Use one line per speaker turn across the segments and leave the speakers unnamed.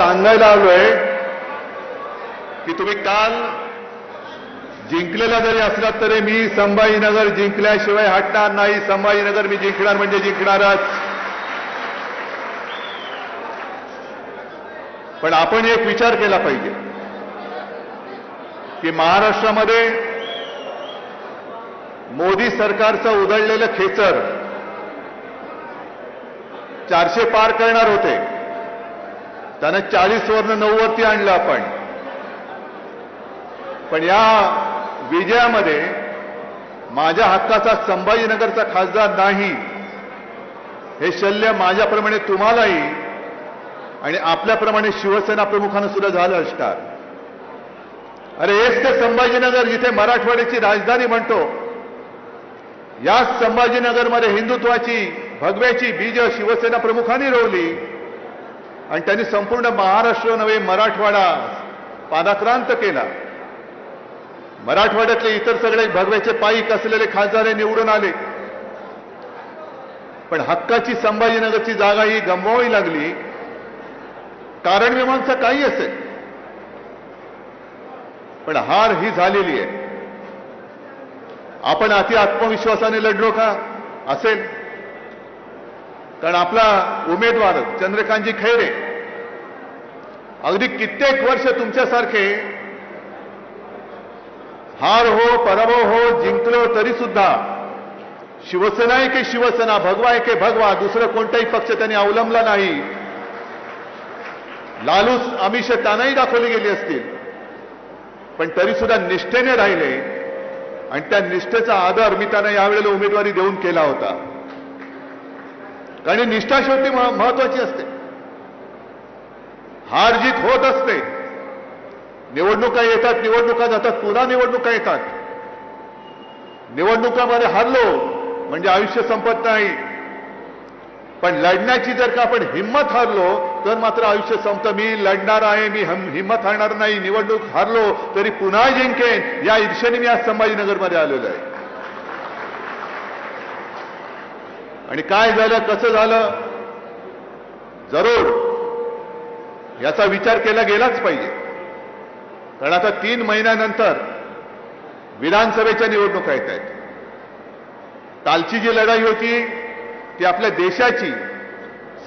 सांगायला आलोय की तुम्ही काल जिंकलेला जरी असलात तरी मी संभाजीनगर जिंकल्याशिवाय हटणार नाही. संभाजीनगर मी जिंकणार म्हणजे जिंकणारच. पण आपण एक विचार केला पाहिजे की महाराष्ट्रामध्ये मोदी सरकारचं उधळलेलं खेचर 400 पार करणार होते. त्यानं 40 वरनं 9 वरती आणलं आपण. पण या विजयामध्ये माझ्या हक्काचा संभाजीनगरचा खासदार नाही हे शल्य माझ्याप्रमाणे तुम्हालाही आणि आपल्याप्रमाणे शिवसेना प्रमुखांना सुद्धा झालं असणार. अरे हेच ते संभाजीनगर जिथे मराठवाड्याची राजधानी म्हणतो, याच संभाजीनगरमध्ये हिंदुत्वाची भगव्याची बीज शिवसेना प्रमुखांनी रोवली आणि त्यांनी संपूर्ण महाराष्ट्र नव्हे मराठवाडा पादाक्रांत केला. मराठवाड्यातले इतर सगळे भगव्याचे पायीक असलेले खासदार निवडून आले. पण हक्काची संभाजीनगरची जागा ही गमवावी लागली. कारण मीमांसा काही असेल, पण हार ही झालेली आहे. आपण अति आत्मविश्वासाने लढलो का? असेल. कारण आपला उमेदवार चंद्रकांतजी खैरे अगदी कित्येक वर्ष तुमच्यासारखे हार हो पराभव हो जिंकलो तरी सुद्धा शिवसेना आहे की शिवसेना, भगवा आहे की भगवा, दुसरं कोणताही पक्ष त्यांनी अवलंबला नाही. लालूच आमिष त्यांनाही दाखवली गेली असतील, पण तरी सुद्धा निष्ठेने राहिले आणि त्या निष्ठेचा आदर मी त्यांना यावेळेला उमेदवारी देऊन केला होता. कारण निष्ठा शेवटी महत्वाची असते. हार जीत होत असते. निवडणुका येतात, निवडणुका जातात, पुन्हा निवडणुका येतात. निवडणुकामध्ये हारलो म्हणजे आयुष्य संपत नाही, पण लढण्याची जर का आपण हिंमत हारलो तर मात्र आयुष्य संपतं. मी लढणार आहे, मी हिंमत हारणार नाही. निवडणूक हारलो तरी पुन्हा जिंकेन या ईर्षेने मी आज संभाजीनगरमध्ये आलेलो आहे. आणि काय झालं, कसं झालं, जरूर याचा विचार केला गेलाच पाहिजे. कारण आता 3 महिन्यानंतर विधानसभेच्या निवडणुका येत आहेत. कालची जी लढाई होती ती आपल्या देशाची,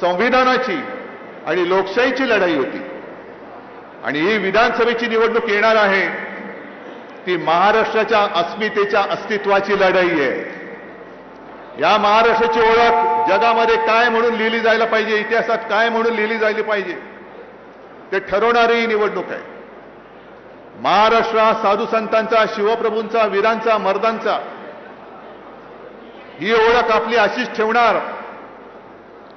संविधानाची आणि लोकशाहीची लढाई होती. आणि ही विधानसभेची निवडणूक येणार आहे ती महाराष्ट्राच्या अस्मितेच्या अस्तित्वाची लढाई आहे. या महाराष्ट्राची ओळख जगामध्ये काय म्हणून लिहिली जायला पाहिजे, इतिहासात काय म्हणून लिहिली जायला पाहिजे, ते ठरवणारी ही निवडणूक आहे. महाराष्ट्र हा साधू संतांचा, शिवप्रभूंचा, वीरांचा, मर्दांचा ही ओळख आपली अशीच ठेवणार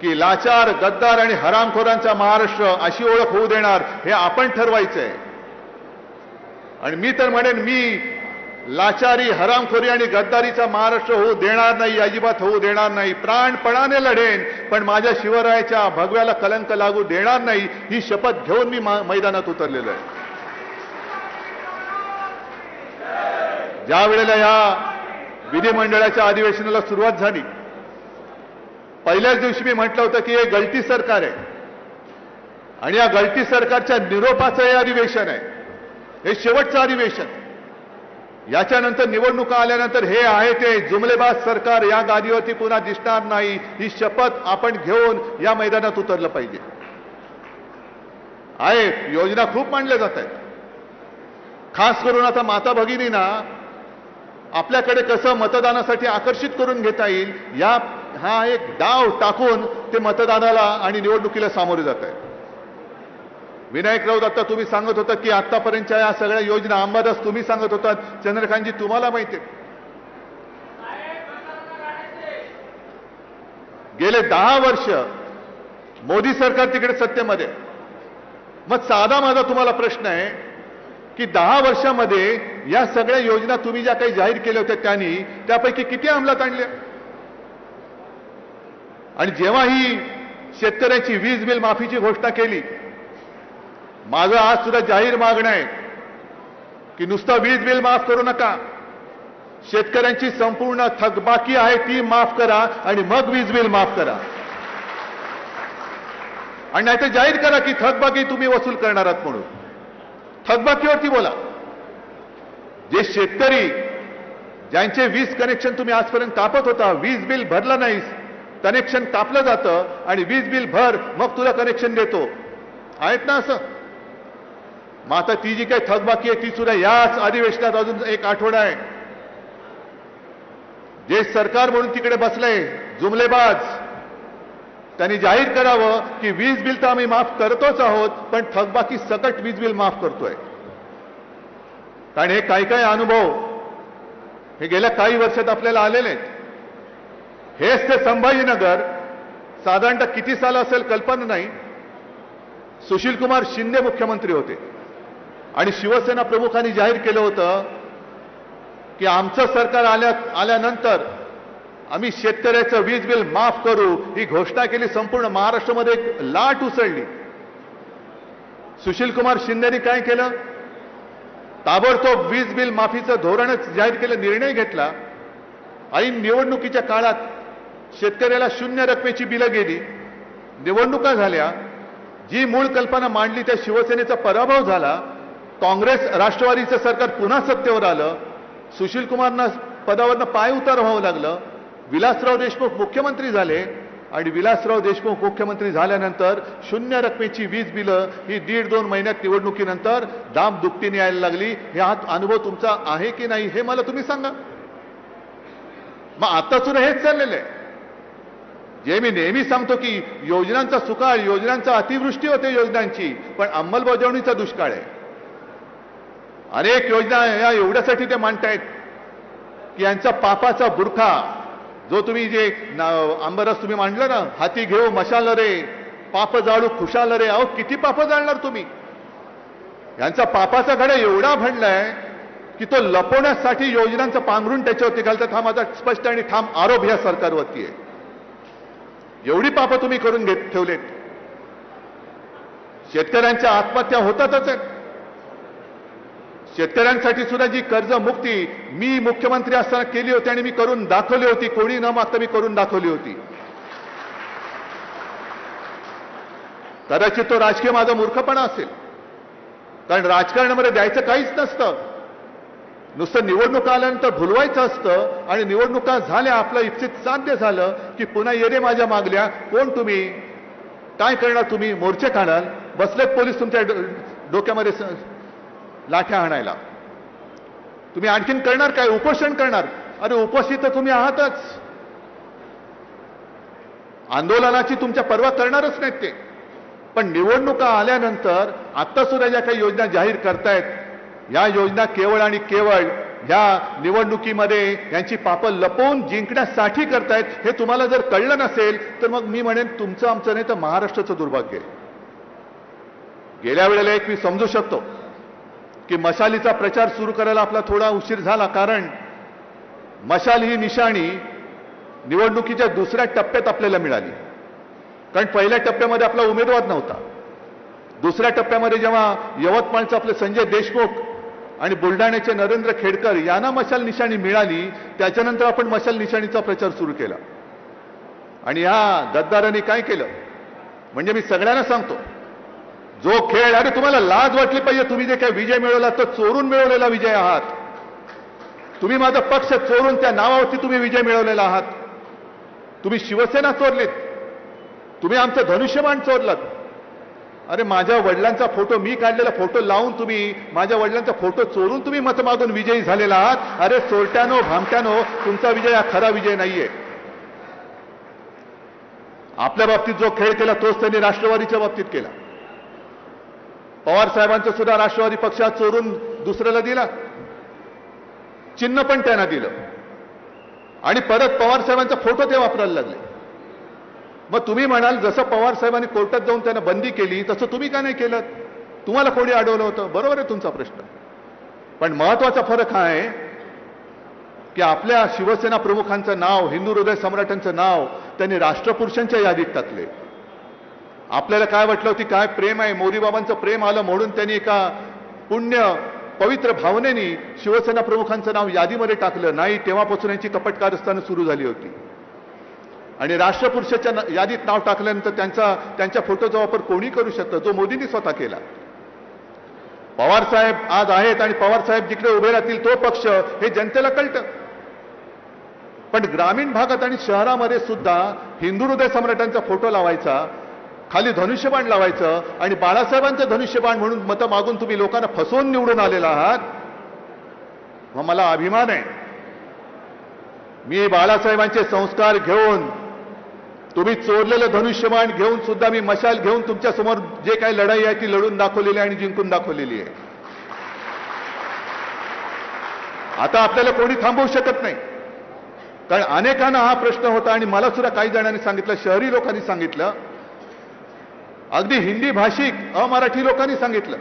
की लाचार, गद्दार आणि हरामखोरांचा महाराष्ट्र अशी ओळख होऊ देणार हे आपण ठरवायचंय. आणि मी तर म्हणेन, मी लाचारी, हरामखोरी आणि गद्दारीचा महाराष्ट्र होऊ देणार नाही, अजिबात होऊ देणार नाही. प्राणपणाने लढेन, पण माझ्या शिवरायाच्या भगव्याला कलंक लागू देणार नाही ही शपथ घेऊन मी मैदानात उतरलेलो आहे. ज्या वेळेला या विधिमंडळाच्या अधिवेशनाला सुरुवात झाली, पहिल्याच दिवशी मी म्हटलं होतं की हे गलती सरकार आहे आणि या गलती सरकारच्या निरोपाचं हे अधिवेशन आहे, हे शेवटचं अधिवेशन. याच्यानंतर निवडणुका आल्यानंतर हे आहे ते जुमलेबाज सरकार या गादीवरती पुन्हा दिसणार नाही ही शपथ आपण घेऊन या मैदानात उतरलं पाहिजे. आहे योजना खूप मांडल्या जात आहेत. खास करून आता माता भगिनींना आपल्याकडे कसं मतदानासाठी आकर्षित करून घेता येईल हा एक डाव टाकून ते मतदानाला आणि निवडणुकीला सामोरे जात आहे. विनायक राऊत आता तुम्ही सांगत होता की आतापर्यंतच्या या सगळ्या योजना अंबादास तुम्ही सांगत होता, चंद्रकांतजी तुम्हाला माहिती आहे गेले 10 वर्ष मोदी सरकार तिकडे सत्तेमध्ये. मग साधा माझा तुम्हाला प्रश्न आहे की 10 वर्षामध्ये या सगळ्या योजना तुम्ही ज्या काही जाहीर केल्या होत्या त्यांनी त्यापैकी किती अंमलात आणल्या? आणि जेव्हा ही शेतकऱ्यांची वीज बिल माफीची घोषणा केली, माझं आज सुद्धा जाहीर मागणं आहे की नुसतं वीज बिल माफ करू नका, शेतकऱ्यांची संपूर्ण थकबाकी आहे ती माफ करा आणि मग वीज बिल माफ करा. आणि नाहीतर जाहीर करा की थकबाकी तुम्ही वसूल करणार आहात म्हणून. थकबाकीवरती बोला. जे शेतकरी ज्यांचे वीज कनेक्शन तुम्ही आजपर्यंत कापत होता, वीज बिल भरलं नाहीस, कनेक्शन कापलं जातं आणि वीज बिल भर मग तुला कनेक्शन देतो, आहेत ना असं. मग आता ती जी काही थकबाकी आहे ती सुद्धा याच अधिवेशनात अजून एक आठवडा आहे. जे सरकार म्हणून तिकडे बसलंय जुमलेबाज, त्यांनी जाहीर करावं की वीज बिल तर आम्ही माफ करतोच आहोत, पण थकबाकी सकट वीज बिल माफ करतोय. कारण हे काही काही अनुभव हे गेल्या काही वर्षात आपल्याला आलेले आहेत. हेच ते संभाजीनगर साधारणतः किती साल असेल कल्पना नाही, सुशीलकुमार शिंदे मुख्यमंत्री होते आणि शिवसेना प्रमुखांनी जाहीर केलं होतं की आमचं सरकार आल्यानंतर आम्ही शेतकऱ्याचं वीज बिल माफ करू, ही घोषणा केली. संपूर्ण महाराष्ट्रामध्ये एक लाट उसळली. सुशीलकुमार शिंदेनी काय केलं? ताबडतोब वीज बिल माफीचं धोरणच जाहीर केलं, निर्णय घेतला. ऐन निवडणुकीच्या काळात शेतकऱ्याला शून्य रकमेची बिलं गेली, निवडणुका झाल्या. जी मूळ कल्पना मांडली त्या शिवसेनेचा पराभव झाला. काँग्रेस राष्ट्रवादीचं सरकार पुन्हा सत्तेवर आलं. सुशीलकुमारना पदावरनं पाय उतार व्हावं लागलं. विलासराव देशमुख मुख्यमंत्री झाले आणि विलासराव देशमुख मुख्यमंत्री झाल्यानंतर शून्य रकमेची वीज बिलं ही 1.5-2 महिन्यात निवडणुकीनंतर दाम दुपटीने यायला लागली. हा अनुभव तुमचा आहे की नाही हे मला तुम्ही सांगा. मग आता सुद्धा हेच चाललेलं आहे. जे मी नेहमी सांगतो की योजनांचा सुकाळ, योजनांचा अतिवृष्टी होते योजनांची, पण अंमलबजावणीचा दुष्काळ आहे. अनेक योजना या एवढ्यासाठी ते मांडतायत की यांचा पापाचा बुरखा जो तुम्ही जे आंबरस तुम्ही मांडलं ना, हाती घेऊ मशाल रे, पाप जाळू खुशाल रे. अहो किती पाप जाळणार तुम्ही? यांचा पापाचा घडा एवढा भरलाय की तो लपवण्यासाठी योजनांचं पांघरून त्याच्यावरती घालतात. हा माझा स्पष्ट आणि ठाम आरोप या सरकारवरती आहे. एवढी पाप तुम्ही करून ठेवलेत. शेतकऱ्यांच्या आत्महत्या होतातच आहेत. शेतकऱ्यांसाठी सुद्धा जी कर्जमुक्ती मी मुख्यमंत्री असताना केली होती आणि मी करून दाखवली होती, कोणी न मागता मी करून दाखवली होती. कदाचित तो राजकीय माझा मूर्खपणा असेल, कारण राजकारणामध्ये द्यायचं काहीच नसतं. नुसतं निवडणुका आल्यानंतर भुलवायचं असतं आणि निवडणुका झाल्या, आपलं इप्सित साध्य झालं की पुन्हा येणे माझ्या मागल्या. कोण तुम्ही? काय करणार तुम्ही? मोर्चे काढाल, बसलेत पोलीस तुमच्या डोक्यामध्ये लाठ्या आणायला. तुम्ही आणखीन करणार काय? उपोषण करणार. अरे उपोषित तर तुम्ही आहातच. आंदोलनाची तुमच्या पर्वा करणारच नाहीत ते. पण निवडणुका आल्यानंतर आता सुद्धा ज्या काही योजना जाहीर करतायत, या योजना केवळ आणि केवळ ह्या निवडणुकीमध्ये यांची पापं लपवून जिंकण्यासाठी करतायत. हे तुम्हाला जर कळलं नसेल तर मग मी म्हणेन तुमचं आमचं नाही तर महाराष्ट्राचं दुर्भाग्य आहे. गेल्या वेळेला एक मी समजू शकतो की मशालीचा प्रचार सुरू करायला आपला थोडा उशीर झाला, कारण मशाल ही निशाणी निवडणुकीच्या दुसऱ्या टप्प्यात आपल्याला मिळाली. कारण पहिल्या टप्प्यामध्ये आपला उमेदवार नव्हता. दुसऱ्या टप्प्यामध्ये जेव्हा यवतमाळचे आपले संजय देशमुख आणि बुलढाण्याचे नरेंद्र खेडकर यांना मशाल निशाणी मिळाली, त्याच्यानंतर आपण मशाल निशाणीचा प्रचार सुरू केला. आणि या गद्दारांनी काय केलं म्हणजे मी सगळ्यांना सांगतो, जो खेळ, अरे तुम्हाला लाज वाटली पाहिजे. तुम्ही जे काही विजय मिळवला तो चोरून मिळवलेला विजय आहात. तुम्ही माझा पक्ष चोरून त्या नावावरती तुम्ही विजय मिळवलेला आहात. तुम्ही शिवसेना चोरलीत, तुम्ही आमचं धनुष्यबाण चोरलात. अरे माझ्या वडिलांचा फोटो, मी काढलेला फोटो लावून तुम्ही माझ्या वडिलांचा फोटो चोरून तुम्ही मत मागून विजयी झालेला आहात. अरे चोरट्यानो, भामट्यानो, तुमचा विजय हा खरा विजय नाहीये. आपल्या बाबतीत जो खेळ केला तोच त्यांनी राष्ट्रवादीच्या बाबतीत केला. पवार साहेबांचं सुद्धा राष्ट्रवादी पक्षात चोरून दुसऱ्याला दिला, चिन्ह पण त्यांना दिलं आणि परत पवार साहेबांचा फोटो ते वापरायला लागले. मग तुम्ही म्हणाल जसं पवार साहेबांनी कोर्टात जाऊन त्यांना बंदी केली तसं तुम्ही का नाही केलं? तुम्हाला कोणी अडवलं होतं? बरोबर आहे तुमचा प्रश्न. पण महत्वाचा फरक हा आहे की आपल्या शिवसेना प्रमुखांचं नाव, हिंदू हृदय सम्राटांचं नाव त्यांनी राष्ट्रपुरुषांच्या यादीत टाकले. आपल्याला काय वाटलं होती, काय प्रेम आहे, मोदीबाबांचं प्रेम आलं म्हणून त्यांनी एका पुण्य पवित्र भावनेने शिवसेना प्रमुखांचं नाव यादीमध्ये टाकलं नाही. तेव्हापासून यांची कपट कारस्थानं सुरू झाली होती. आणि राष्ट्रपुरुषाच्या यादीत नाव टाकल्यानंतर त्यांच्या फोटोचा वापर कोणी करू शकतं, जो मोदींनी स्वतः केला. पवार साहेब आज आहेत आणि पवार साहेब जिकडे उभे राहतील तो पक्ष, हे जनतेला कळतं. पण ग्रामीण भागात आणि शहरामध्ये सुद्धा हिंदू हृदय सम्राटांचा फोटो लावायचा, खाली धनुष्यबाण लावायचं आणि बाळासाहेबांचं धनुष्यबाण म्हणून मतं मागून तुम्ही लोकांना फसवून निवडून आलेला आहात. मग मला अभिमान आहे. मी बाळासाहेबांचे संस्कार घेऊन, तुम्ही चोरलेलं धनुष्यबाण घेऊन सुद्धा मी मशाल घेऊन तुमच्या समोर जे काही लढाई आहे ती लढून दाखवलेली आहे आणि जिंकून दाखवलेली आहे. आता आपल्याला कोणी थांबवू शकत नाही. कारण अनेकांना हा प्रश्न होता आणि मला सुद्धा काही जणांनी सांगितलं, शहरी लोकांनी सांगितलं, अगदी हिंदी भाषिक अमराठी लोकांनी सांगितलं,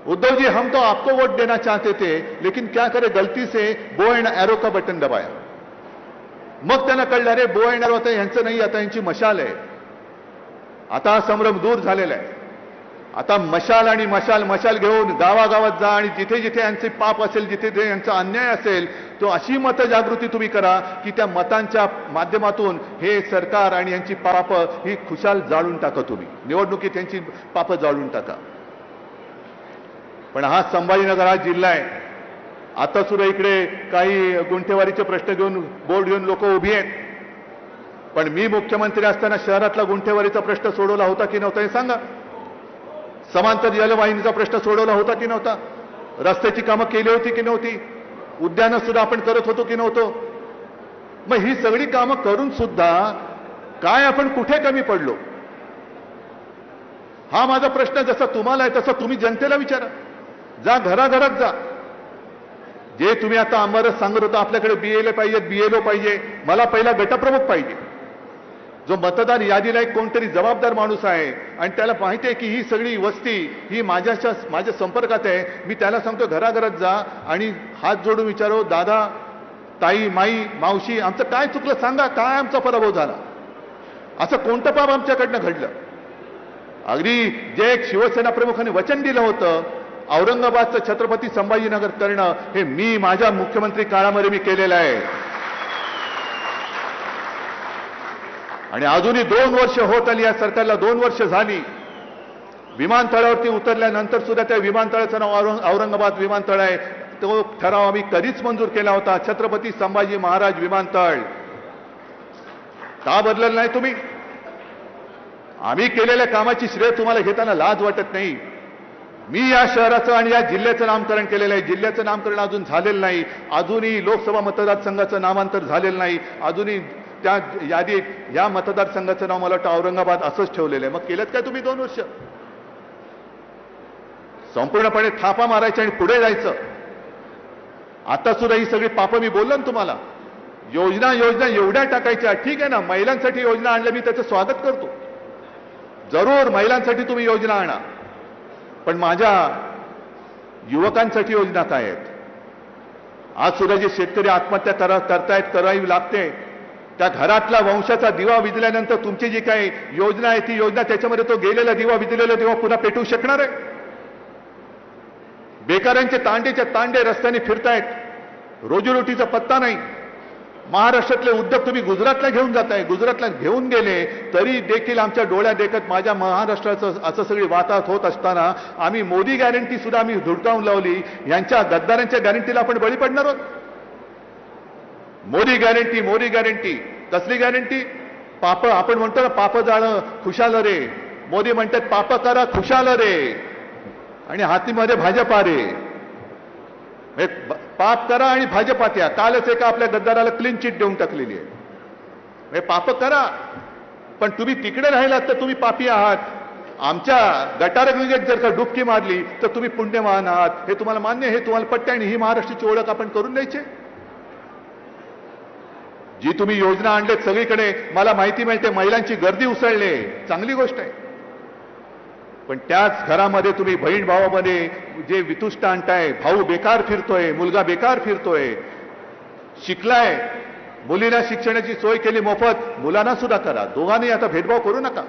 उद्धव जी हम तो आपको वोट देना चाहते थे लेकिन क्या करे गलती से बो एंड एरो का बटन दबाया. मग त्यांना कळलं, अरे बो एंड एरो आता यांचं नाही, आता यांची मशाल आहे. आता हा संभ्रम दूर झालेला आहे. आता मशाल आणि मशाल घेऊन गावागावात जा आणि जिथे जिथे यांचे पाप असेल, जिथे जिथे यांचा अन्याय असेल, तो अशी मतजागृती तुम्ही करा की त्या मतांच्या माध्यमातून हे सरकार आणि यांची पाप ही खुशाल जाळून टाका. तुम्ही निवडणुकीत यांची पाप जाळून टाका. पण हा संभाजीनगर हा जिल्हा आहे. आता सुद्धा इकडे काही गुंठेवारीचे प्रश्न घेऊन बोर्ड घेऊन लोक उभी आहेत. पण मी मुख्यमंत्री असताना शहरातला गुंठेवारीचा प्रश्न सोडवला होता की नव्हता हे सांगा. समांतर जलवाहिनीचा प्रश्न सोडवला होता की नव्हता? रस्त्याची कामं केली होती की नव्हती? उद्यानं सुद्धा आपण करत होतो की नव्हतो? मग ही सगळी कामं करून सुद्धा काय आपण कुठे कमी पडलो? हा माझा प्रश्न जसा तुम्हाला आहे तसा तुम्ही जनतेला विचारा. जा घराघरात जा. जे तुम्ही आता आम्हाला सांगत होता आपल्याकडे बीएलए पाहिजे, बीएलओ पाहिजे, मला पहिला गटप्रमुख पाहिजे, जो मतदार यादीला एक कोणतरी जबाबदार माणूस आहे आणि त्याला माहिती आहे की ही सगळी वस्ती ही माझ्या संपर्कात आहे. मी त्याला सांगतो घराघरात जा आणि हात जोडून विचारो, दादा, ताई, माई, मावशी, आमचं काय चुकलं सांगा, काय आमचा पराभव झाला, असं कोणतं पाप आमच्याकडनं घडलं? अगदी जे एक शिवसेना प्रमुखांनी वचन दिलं होतं औरंगाबादचं छत्रपती संभाजीनगर करणं, हे मी माझ्या मुख्यमंत्री काळामध्ये मी केलेलं आहे. आणि अजूनही 2 वर्ष होत आली, या सरकारला 2 वर्ष झाली. विमानतळावरती उतरल्यानंतर सुद्धा त्या विमानतळाचं नाव औरंगाबाद विमानतळ आहे. तो ठराव आम्ही कधीच मंजूर केला होता, छत्रपती संभाजी महाराज विमानतळ. का बदललं नाही तुम्ही? आम्ही केलेल्या कामाची श्रेय तुम्हाला घेताना लाज वाटत नाही? मी या शहराचं आणि या जिल्ह्याचं नामकरण केलेलं आहे. जिल्ह्याचं नामकरण अजून झालेलं नाही. अजूनही लोकसभा मतदारसंघाचं नामांतर झालेलं नाही. अजूनही त्या यादीत या मतदारसंघाचं नाव मला वाटतं औरंगाबाद असंच ठेवलेलं आहे. मग केलं काय तुम्ही 2 वर्ष? संपूर्णपणे थापा मारायच्या आणि पुढे जायचं. आता सुद्धा ही सगळी पापं मी बोललो ना तुम्हाला. योजना एवढ्या टाकायच्या. ठीक आहे ना, महिलांसाठी योजना आणल्या, मी त्याचं स्वागत करतो. जरूर महिलांसाठी तुम्ही योजना आणा, पण माझ्या युवकांसाठी योजना काय आहेत? आज सुद्धा जे शेतकरी आत्महत्या करतायत, करावी लागते, त्या घरातला वंशाचा दिवा विझल्यानंतर तुमची जी काही योजना आहे ती योजना त्याच्यामध्ये तो गेलेला दिवा, विझलेला दिवा पुन्हा पेटवू शकणार आहे? बेकारांचे तांडेच्या तांडे रस्त्याने फिरतायत, रोजीरोटीचा पत्ता नाही. महाराष्ट्रातले उद्योग तुम्ही गुजरातला घेऊन जाताय. गुजरातला घेऊन गेले तरी देखील आमच्या डोळ्यात देखत माझ्या महाराष्ट्राचं असं सगळी वाताहत होत असताना आम्ही मोदी गॅरंटी सुद्धा आम्ही धुडकावून लावली. यांच्या गद्दारांच्या गॅरंटीला आपण बळी पडणार आहोत. मोदी गॅरंटी कसली गॅरंटी? पाप आपण म्हणतो ना, पाप जाळं खुशाल रे. मोदी म्हणतात पाप करा खुशाल रे आणि हातीमध्ये भाजपा रे. पाप करा आणि भाजपात या. कालच एका आपल्या गद्दाराला क्लीन चिट देऊन टाकलेली आहे. पाप करा, पण तुम्ही तिकडे राहिलात तर तुम्ही पापी आहात. आमच्या गटारगंगेत जर का डुबकी मारली तर तुम्ही पुण्यवान आहात. हे तुम्हाला मान्य, हे तुम्हाला पटते आणि ही महाराष्ट्राची ओळख आपण करून द्यायची. जी तुम्ही योजना आणलेत सगळीकडे, मला माहिती मिळते महिलांची गर्दी उसळले, चांगली गोष्ट आहे. पण त्याच घरामध्ये तुम्ही बहीण भावामध्ये जे वितुष्ट आणताय, भाऊ बेकार फिरतोय, मुलगा बेकार फिरतोय, शिकलाय, मुलींना शिक्षणाची सोय केली मोफत, मुलांना सुद्धा करा. दोघांनी आता भेदभाव करू नका.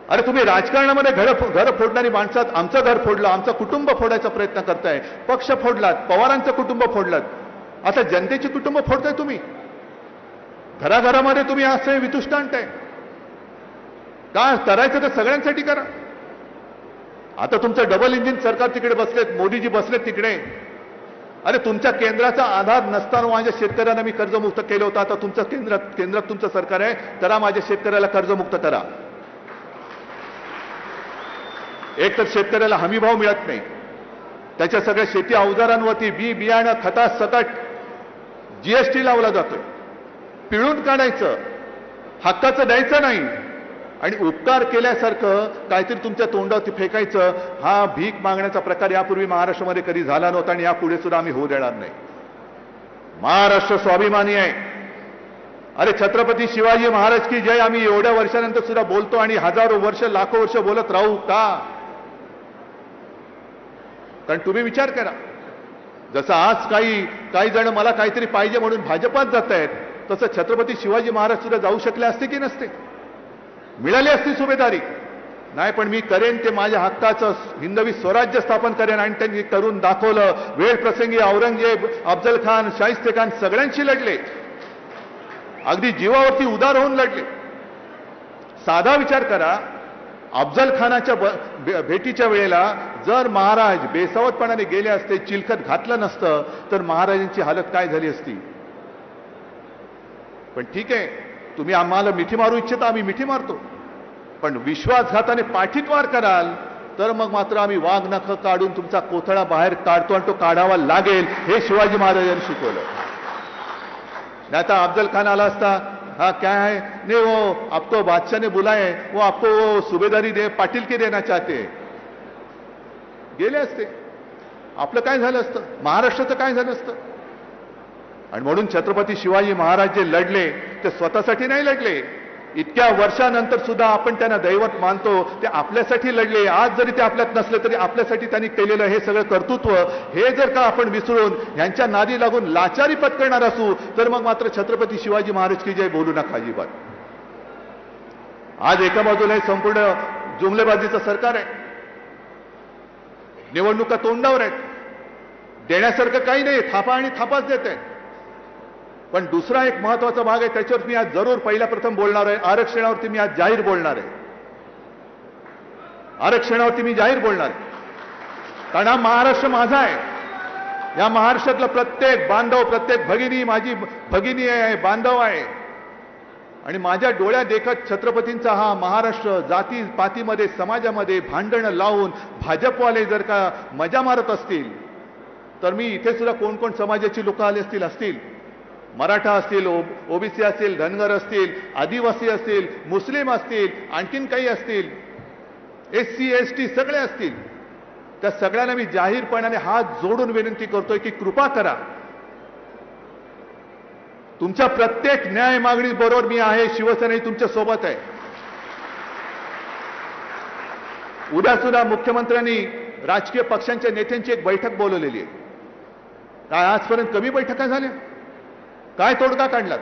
अरे तुम्ही राजकारणामध्ये घर फोडणारी माणसात आमचं घर फोडलं, आमचं कुटुंब फोडायचा प्रयत्न करताय, पक्ष फोडलात, पवारांचं कुटुंब फोडलात, आता जनतेची कुटुंब फोडताय तुम्ही. घराघरामध्ये तुम्ही असं वितुष्ट आणताय का? करायचं तर सगळ्यांसाठी करा. आता तुमचं डबल इंजिन सरकार तिकडे बसलेत, मोदीजी बसलेत तिकडे. अरे तुमच्या केंद्राचा आधार नसताना माझ्या शेतकऱ्यांना मी कर्जमुक्त केलं होतं. आता तुमचं केंद्रात तुमचं सरकार आहे, करा माझ्या शेतकऱ्याला कर्जमुक्त करा. एक तर शेतकऱ्याला हमीभाव मिळत नाही, त्याच्या सगळ्या शेती अवजारांवरती बी बियाणं खतास सकट जीएसटी लावला जातोय. पिळून काढायचं, हक्काचं द्यायचं नाही आणि उपकार केल्यासारखं काहीतरी तुमच्या तोंडावरती फेकायचं. हा भीक मागण्याचा प्रकार यापूर्वी महाराष्ट्रामध्ये कधी झाला नव्हता आणि यापुढे सुद्धा आम्ही होऊ देणार नाही. महाराष्ट्र स्वाभिमानी आहे. अरे छत्रपती शिवाजी महाराज की जय आम्ही एवढ्या वर्षानंतर सुद्धा बोलतो आणि हजारो वर्ष लाखो वर्ष बोलत राहू का? कारण तुम्ही विचार करा, जसं आज काही जण मला काहीतरी पाहिजे म्हणून भाजपात जात आहेत, तसं छत्रपती शिवाजी महाराज सुद्धा जाऊ शकले असते की नसते? मिळाली असती सुभेदारी? नाही, पण मी करेन ते माझ्या हक्काचं हिंदवी स्वराज्य स्थापन करेन आणि त्यांनी करून दाखवलं. वेळ प्रसंगी औरंगजेब, अफजल खान, शाहिस्ते खान सगळ्यांशी लढले, अगदी जीवावरती उदार होऊन लढले. साधा विचार करा, अफजल खानाच्या भेटीच्या वेळेला जर महाराज बेसावतपणाने गेले असते, चिलखत घातलं नसतं, तर महाराजांची हालत काय झाली असती? पण ठीक आहे, तुम्ही आम्हाला मिठी मारू इच्छिता, आम्ही मिठी मारतो. पण विश्वासघाताने पाठीत वार कराल तर मग मात्र आम्ही वाघ नख काढून तुमचा कोथळा बाहेर काढतो आणि तो काढावा लागेल. हे शिवाजी महाराजांनी शिकवलं. नहीं तो अफजल खान आला असता, हाँ क्या है, नहीं वो आपको बादशाह ने बुलाए, वो आपको वो सुभेदारी दे पाटील के देना चाहते, गेले असते. आपलं काय झालं असतं? महाराष्ट्राचं काय झालं असतं? आणि म्हणून छत्रपती शिवाजी महाराज जे लढले ते स्वतःसाठी नाही लढले. इतक्या वर्षानंतर सुद्धा आपण त्यांना दैवत मानतो. ते आपल्यासाठी लढले. आज जरी ते आपल्यात नसले तरी आपल्यासाठी त्यांनी केलेलं हे सगळं कर्तृत्व हे जर का आपण विसरून यांच्या नादी लागून लाचारी पत्करणार असू तर मग मात्र छत्रपती शिवाजी महाराज की जय बोलू नका अजिबात. आज एका बाजूला हे संपूर्ण जुमलेबाजीचं सरकार आहे. निवडणुका तोंडावर आहेत. देण्यासारखं काही नाही, थापा आणि थापाच देत आहेत. पण दुसरा एक महत्वाचा भाग आहे, त्याच्यावर मी आज जरूर पहिला प्रथम बोलणार आहे. आरक्षणावरती मी आज जाहीर बोलणार आहे. आरक्षणावरती मी जाहीर बोलणार आहे. कारण हा महाराष्ट्र माझा आहे. या महाराष्ट्रातला प्रत्येक बांधव, प्रत्येक भगिनी माझी भगिनी आहे, बांधव आहे. आणि माझ्या डोळ्यात देखत छत्रपतींचा हा महाराष्ट्र जाती पातीमध्ये समाजामध्ये भांडणं लावून भाजपवाले जर का मजा मारत असतील तर मी इथे सुद्धा कोण कोण समाजाची लोक आले असतील, मराठा असतील, ओबीसी असतील, धनगर असतील, आदिवासी असतील, मुस्लिम असतील, आणखीन काही असतील, एससी एसटी सगळे असतील, त्या सगळ्यांना मी जाहीरपणाने हात जोडून विनंती करतोय की कृपा करा. तुमच्या प्रत्येक न्याय मागणी बरोबर मी आहे. शिवसेना तुमच्या सोबत आहे. उद्या सुद्धा मुख्यमंत्र्यांनी राजकीय पक्षांच्या नेत्यांची एक बैठक बोलवलेली आहे. काय आजपर्यंत कमी बैठका झाल्या? काय तोडगा काढलात?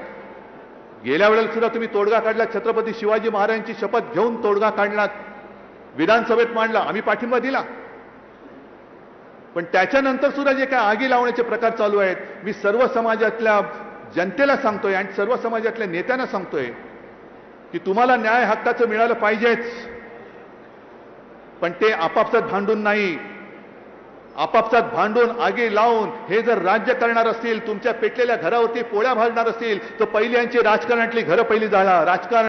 गेल्या वेळेला सुद्धा तुम्ही तोडगा काढलात. छत्रपती शिवाजी महाराजांची शपथ घेऊन तोडगा काढलात. विधानसभेत मांडला, आम्ही पाठिंबा दिला. पण त्याच्यानंतर सुद्धा जे काय आगी लावण्याचे प्रकार चालू आहेत, मी सर्व समाजातल्या जनतेला सांगतोय आणि सर्व समाजातल्या नेत्यांना सांगतोय की तुम्हाला न्याय हक्काचं मिळालं पाहिजेच. पण ते आपापसात भांडून नाही, आपापसात भांडून आगी लावून हे जर राज्य करणार असतील, तुमच्या पेटलेल्या घरावरती पोळ्या भाजणार असतील, तर पहिली यांची राजकारणातली घरं पहिली जाळा. राजकारण